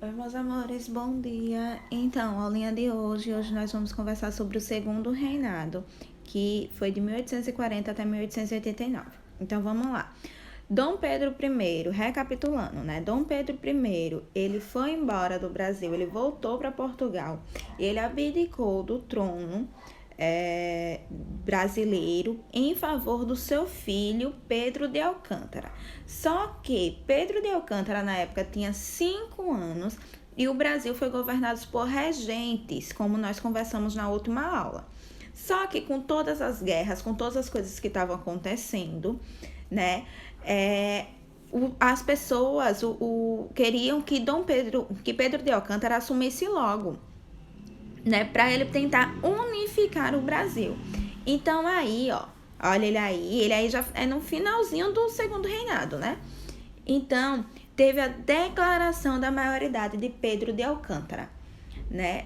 Oi, meus amores, bom dia. Então, a aulinha de hoje nós vamos conversar sobre o segundo reinado, que foi de 1840 até 1889. Então, vamos lá. Dom Pedro I, recapitulando, né? Dom Pedro I, ele foi embora do Brasil, ele voltou para Portugal, ele abdicou do trono brasileiro em favor do seu filho Pedro de Alcântara. Só que Pedro de Alcântara na época tinha 5 anos e o Brasil foi governado por regentes, como nós conversamos na última aula. Só que com todas as guerras, com todas as coisas que estavam acontecendo, né, as pessoas queriam que Pedro de Alcântara assumisse logo, né, para ele tentar unificar o Brasil. Então aí, olha ele aí já é no finalzinho do segundo reinado, né? Então, teve a declaração da maioridade de Pedro de Alcântara, né?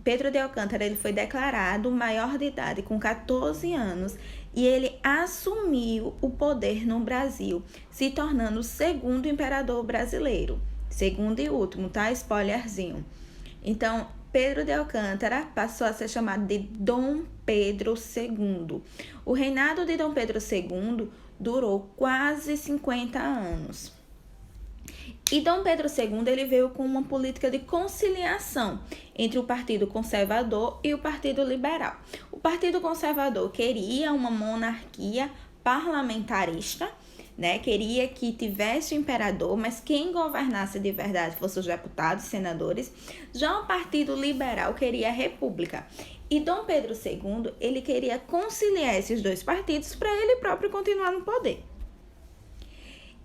Pedro de Alcântara, ele foi declarado maior de idade com 14 anos e ele assumiu o poder no Brasil, se tornando o segundo imperador brasileiro. Segundo e último, tá? Spoilerzinho. Então, Pedro de Alcântara passou a ser chamado de Dom Pedro II. O reinado de Dom Pedro II durou quase 50 anos. E Dom Pedro II ele veio com uma política de conciliação entre o Partido Conservador e o Partido Liberal. O Partido Conservador queria uma monarquia parlamentarista, né? Queria que tivesse o imperador, mas quem governasse de verdade fosse os deputados e senadores. Já o Partido Liberal queria a república. E Dom Pedro II, ele queria conciliar esses dois partidos para ele próprio continuar no poder.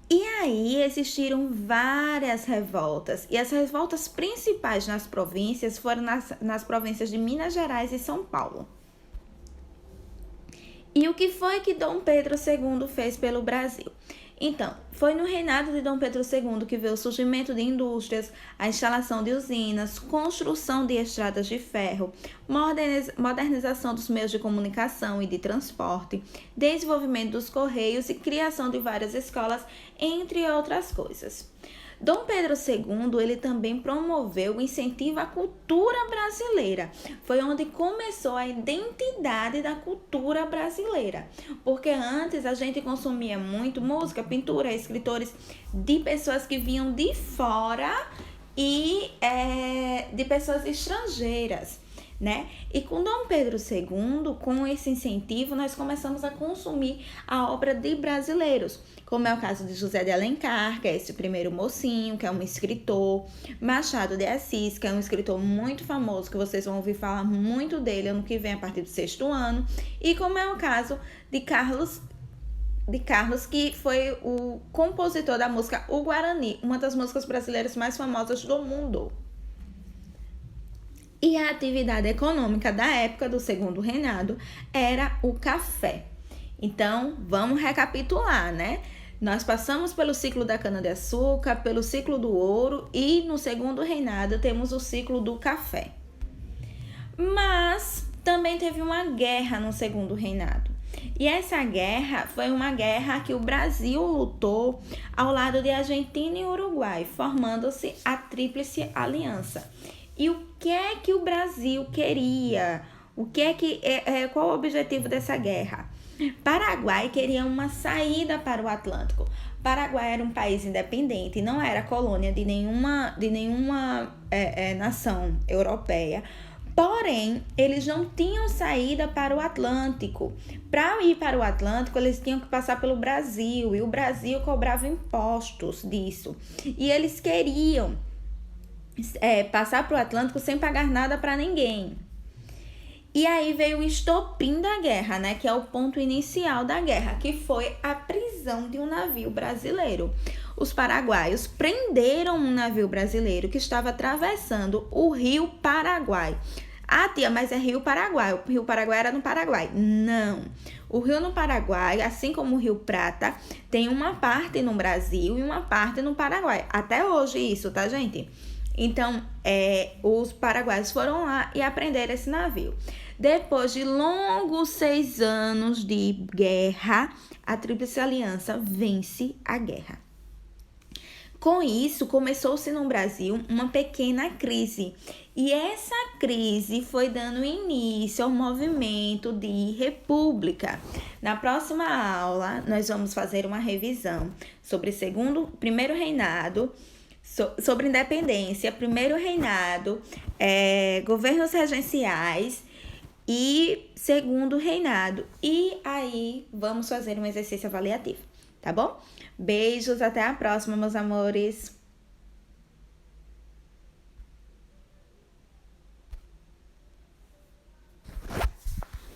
E aí existiram várias revoltas, e as revoltas principais nas províncias foram nas províncias de Minas Gerais e São Paulo. E o que foi que Dom Pedro II fez pelo Brasil? Então, foi no reinado de Dom Pedro II que veio o surgimento de indústrias, a instalação de usinas, construção de estradas de ferro, modernização dos meios de comunicação e de transporte, desenvolvimento dos correios e criação de várias escolas, entre outras coisas. Dom Pedro II, ele também promoveu o incentivo à cultura brasileira. Foi onde começou a identidade da cultura brasileira. Porque antes a gente consumia muito música, pintura, escritores de pessoas que vinham de fora e de pessoas estrangeiras, né? E com Dom Pedro II, com esse incentivo, nós começamos a consumir a obra de brasileiros, como é o caso de José de Alencar, que é esse primeiro mocinho, que é um escritor, Machado de Assis, que é um escritor muito famoso, que vocês vão ouvir falar muito dele ano que vem, a partir do 6º ano, e como é o caso de Carlos, que foi o compositor da música O Guarani, uma das músicas brasileiras mais famosas do mundo. E a atividade econômica da época do segundo reinado era o café. Então, vamos recapitular, né? Nós passamos pelo ciclo da cana-de-açúcar, pelo ciclo do ouro e no segundo reinado temos o ciclo do café. Mas também teve uma guerra no segundo reinado. E essa guerra foi uma guerra que o Brasil lutou ao lado de Argentina e Uruguai, formando-se a Tríplice Aliança. E o que é que o Brasil queria? Qual o objetivo dessa guerra? Paraguai queria uma saída para o Atlântico. Paraguai era um país independente, não era colônia de nenhuma nação europeia. Porém, eles não tinham saída para o Atlântico. Para ir para o Atlântico, eles tinham que passar pelo Brasil, e o Brasil cobrava impostos disso. E eles queriam passar para o Atlântico sem pagar nada para ninguém. E aí veio o estopim da guerra, né? Que é o ponto inicial da guerra, que foi a prisão de um navio brasileiro. Os paraguaios prenderam um navio brasileiro que estava atravessando o Rio Paraguai. Ah, tia, mas é Rio Paraguai. O Rio Paraguai era no Paraguai. Não. O rio no Paraguai, assim como o Rio Prata, tem uma parte no Brasil e uma parte no Paraguai. Até hoje isso, tá, gente? Então, os paraguaios foram lá e apreenderam esse navio. Depois de longos 6 anos de guerra, a Tríplice Aliança vence a guerra. Com isso, começou-se no Brasil uma pequena crise. E essa crise foi dando início ao movimento de república. Na próxima aula, nós vamos fazer uma revisão sobre primeiro reinado, sobre independência, primeiro reinado, governos regenciais e segundo reinado. E aí, vamos fazer um exercício avaliativo, tá bom? Beijos, até a próxima, meus amores!